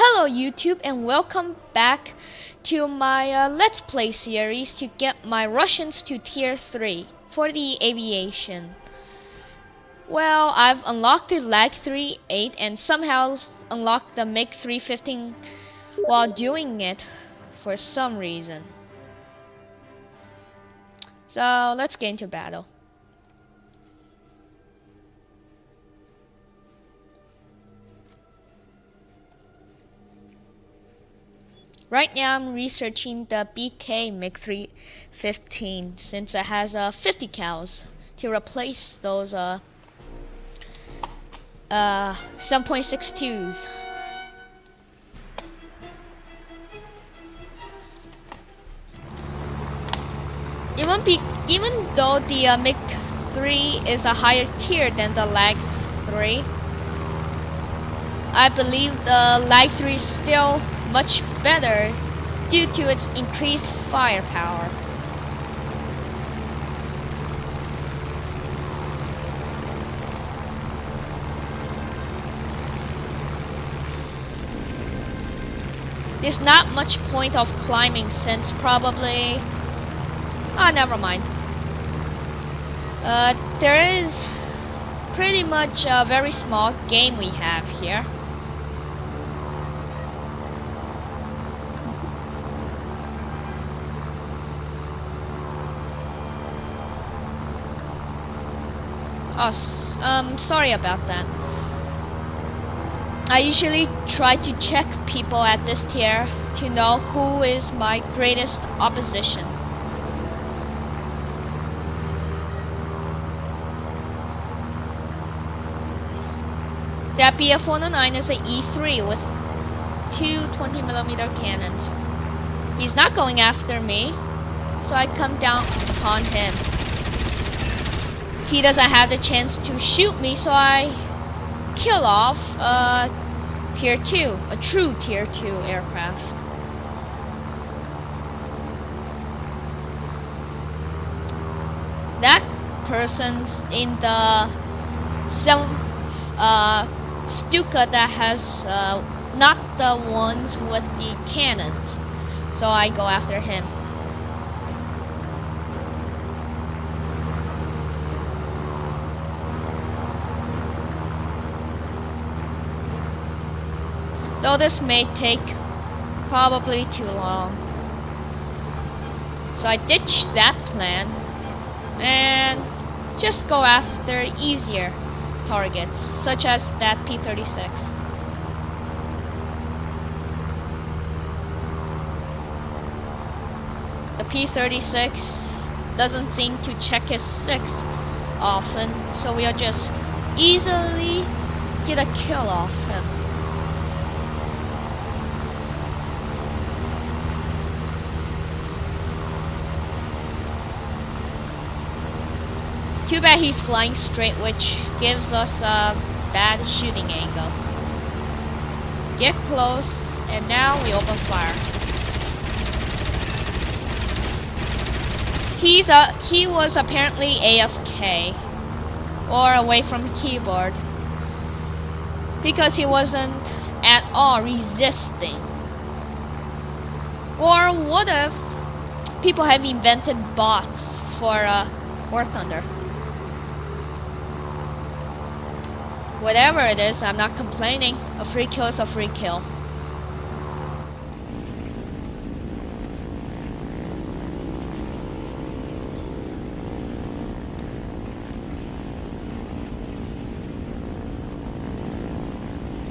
Hello YouTube and welcome back to my Let's Play series to get my Russians to tier 3 for the aviation. Well, I've unlocked the Lag 3-8 and somehow unlocked the MiG 315 while doing it for some reason. So let's get into battle. Right now I'm researching the BK MiG 315 since it has 50 cals to replace those 7.62s. Even though the MiG 3 is a higher tier than the Lag 3, I believe the Lag 3 is still much better due to its increased firepower. There's not much point of climbing since probably... never mind. There is pretty much a very small game we have here. Sorry about that. I usually try to check people at this tier to know who is my greatest opposition. That BF-109 is an E3 with two 20mm cannons. He's not going after me, so I come down upon him. He doesn't have the chance to shoot me, so I kill off tier 2, a true tier 2 aircraft. That person's in the Stuka that has not the ones with the cannons, so I go after him. Though this may take probably too long. So I ditch that plan and just go after easier targets, such as that P-36. The P-36 doesn't seem to check his 6 often, so we'll just easily get a kill off him. Too bad he's flying straight, which gives us a bad shooting angle. Get close, and now we open fire. He was apparently AFK, or away from the keyboard, because he wasn't at all resisting. Or what if people have invented bots for War Thunder? Whatever it is, I'm not complaining. A free kill is a free kill.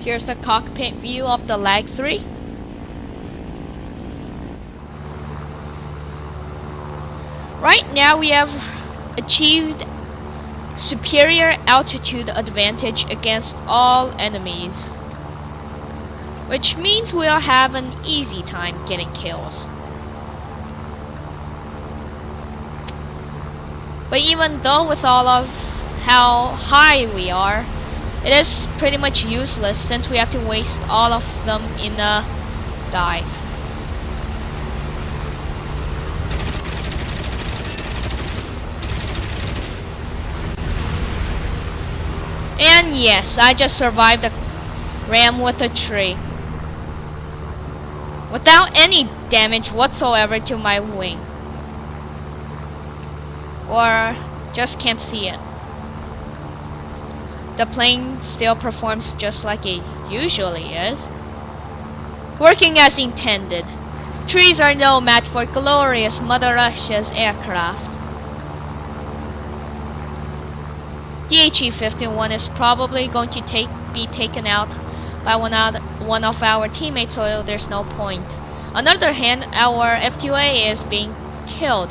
Here's the cockpit view of the Lag 3. Right now we have achieved superior altitude advantage against all enemies, which means we'll have an easy time getting kills. But even though with all of how high we are, it is pretty much useless since we have to waste all of them in a dive. And yes, I just survived a ram with a tree. without any damage whatsoever to my wing. Or just can't see it. The plane still performs just like it usually is, working as intended. Trees are no match for glorious Mother Russia's aircraft. The HE-51 is probably going to be taken out by one of our teammates, so there's no point. On the other hand, our F2A is being killed.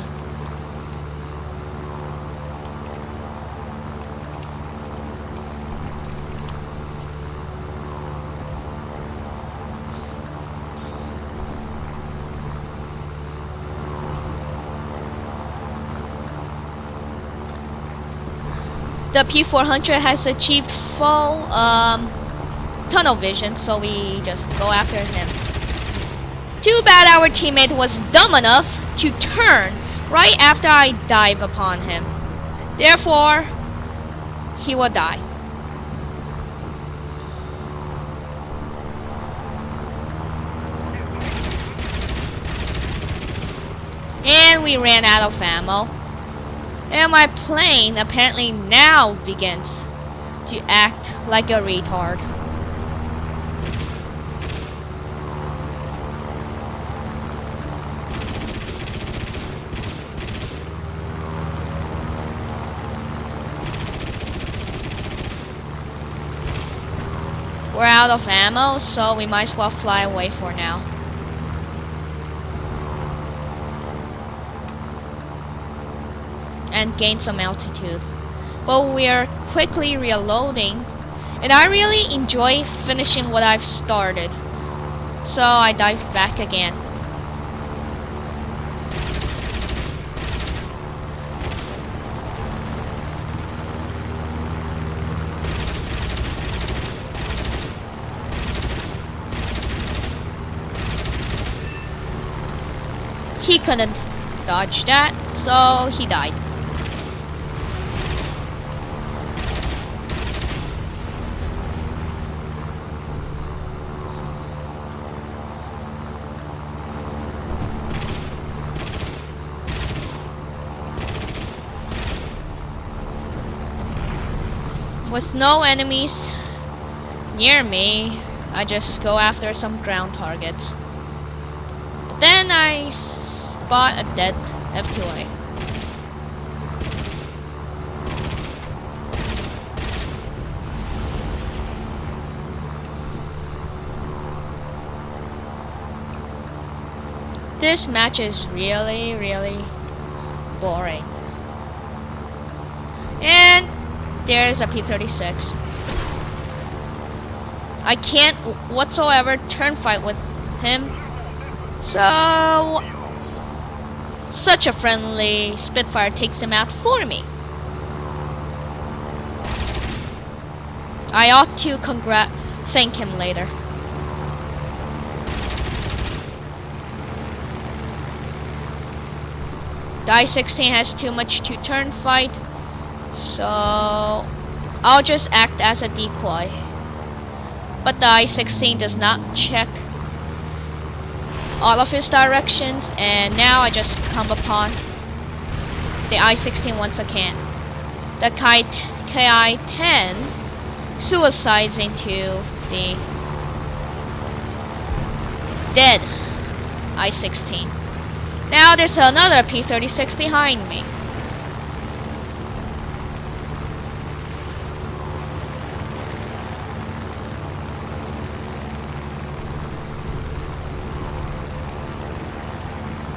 The P-400 has achieved full tunnel vision, so we just go after him. Too bad our teammate was dumb enough to turn right after I dive upon him. Therefore, he will die. And we ran out of ammo. And my plane apparently now begins to act like a retard. We're out of ammo, so we might as well fly away for now. And gain some altitude. But we're quickly reloading, and I really enjoy finishing what I've started. So I dive back again. He couldn't dodge that, so he died. With no enemies near me, I just go after some ground targets. But then I spot a dead F2A. This match is really boring. And there's a P-36. I can't whatsoever turn fight with him. So such a friendly Spitfire takes him out for me. I ought to thank him later. The I-16 has too much to turn fight, so I'll just act as a decoy. But the I-16 does not check all of his directions, and now I just come upon the I-16 once again. The Ki-10 suicides into the dead I-16. Now there's another P-36 behind me.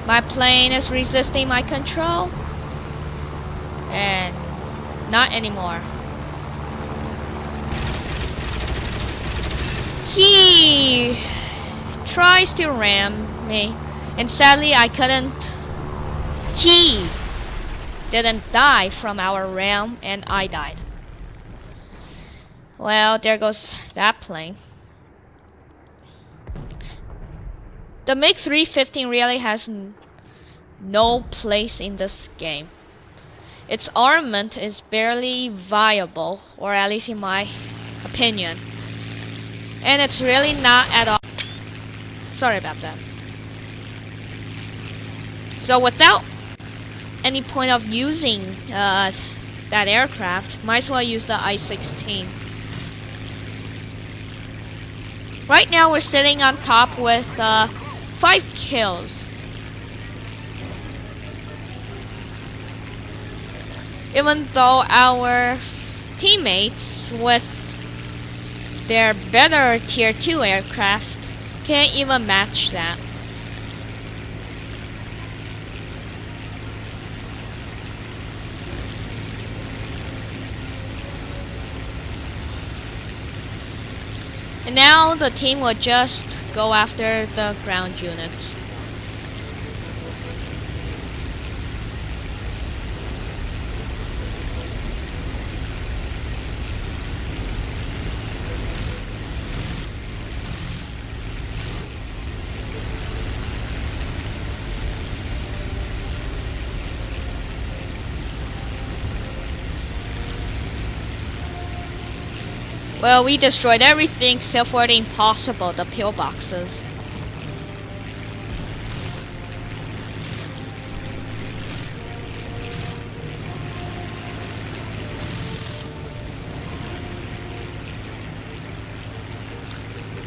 My plane is resisting my control. And not anymore. He tries to ram me, and sadly I couldn't. He didn't die from our ram, and I died. Well, there goes that plane. The MiG-315 really has no place in this game. Its armament is barely viable, or at least in my opinion. And it's really not at all. Sorry about that. So without any point of using that aircraft, might as well use the I-16. Right now we're sitting on top with 5 kills. Even though our teammates with their better tier 2 aircraft can't even match that. And now the team will just go after the ground units. Well, we destroyed everything except for the impossible, the pillboxes.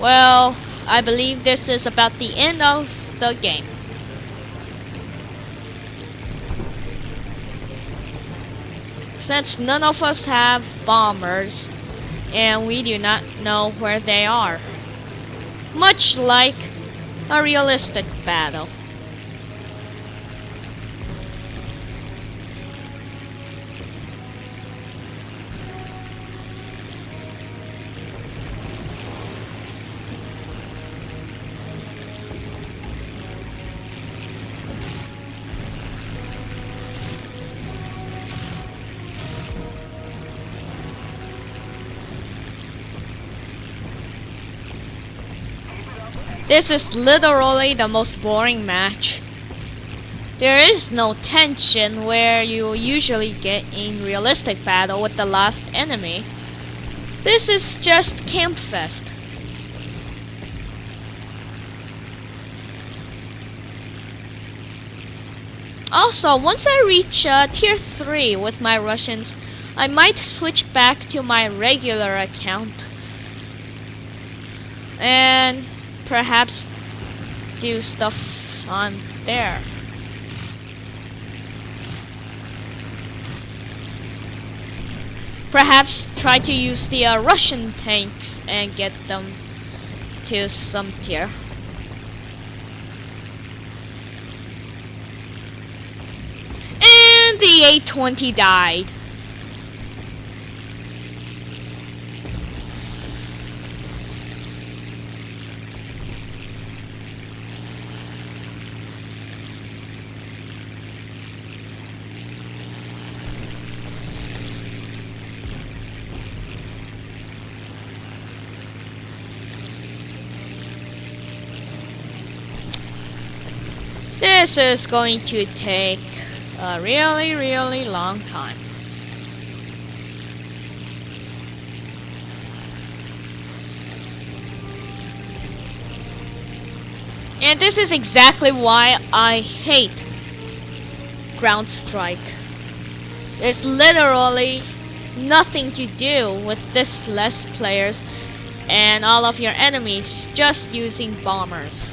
Well, I believe this is about the end of the game. Since none of us have bombers, and we do not know where they are. Much like a realistic battle. This is literally the most boring match. There is no tension where you usually get in realistic battle with the last enemy. This is just Campfest. Also, once I reach tier 3 with my Russians, I might switch back to my regular account. And perhaps do stuff on there. Perhaps try to use the Russian tanks and get them to some tier. And the A-20 died. This is going to take a really long time. And this is exactly why I hate Ground Strike. There's literally nothing to do with this less players and all of your enemies just using bombers.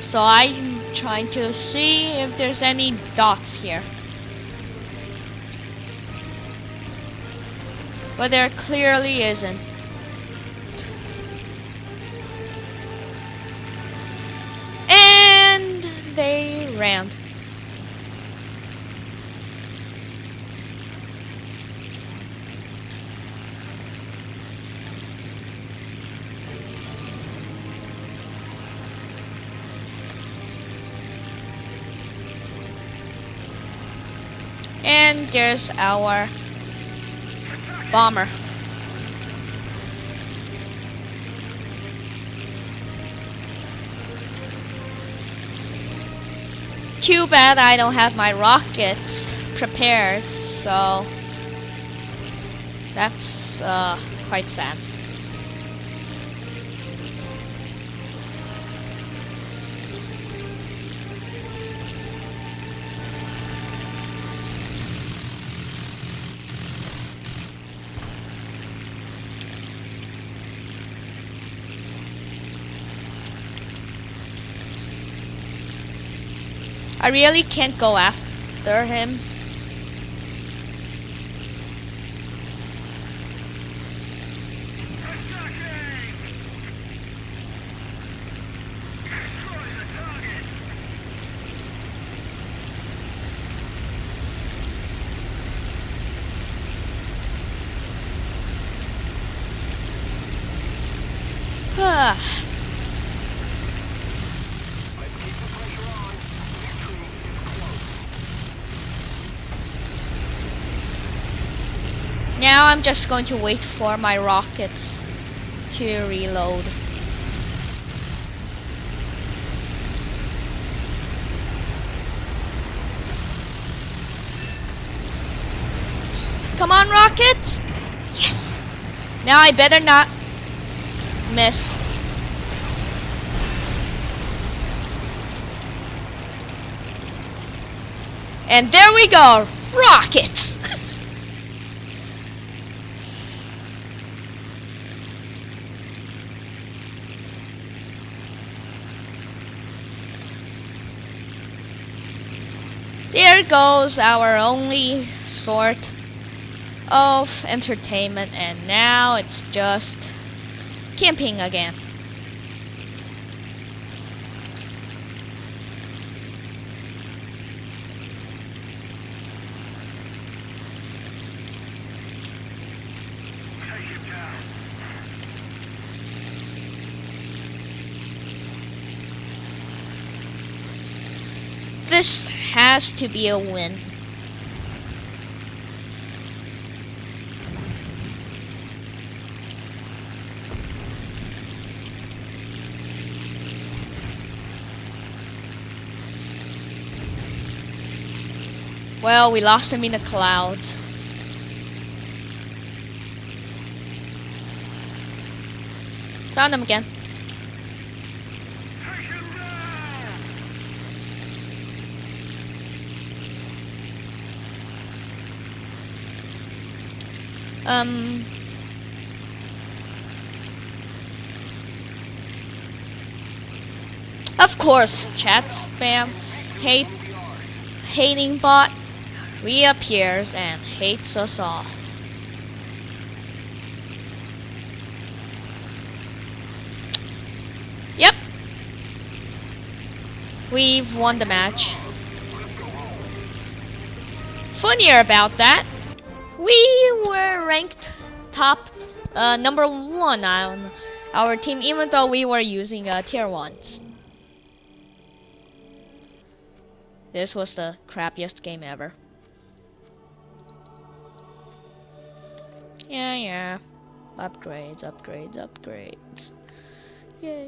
So I'm trying to see if there's any dots here. But there clearly isn't. And they rammed. And there's our bomber. Too bad I don't have my rockets prepared, so that's quite sad. I really can't go after him. Now I'm just going to wait for my rockets to reload. Come on, rockets! Yes! Now I better not miss. And there we go! Rockets! There goes our only sort of entertainment, and now it's just camping again. This has to be a win. Well, we lost him in the clouds. Found him again. Of course, chat spam, hating bot reappears and hates us all. Yep. We've won the match. Funnier about that, we were ranked top number 1 on our team, even though we were using tier 1s. This was the crappiest game ever. Yeah. Upgrades. Yay.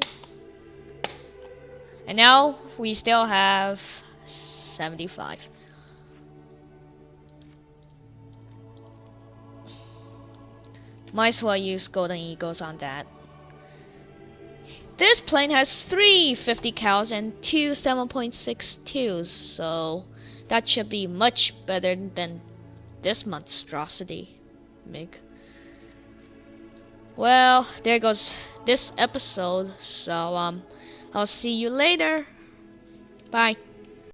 And now we still have 75. Might as well use Golden Eagles on that. This plane has 3 50 cals and 2 7.62s, so that should be much better than this monstrosity MiG. Well, there goes this episode, so I'll see you later. Bye.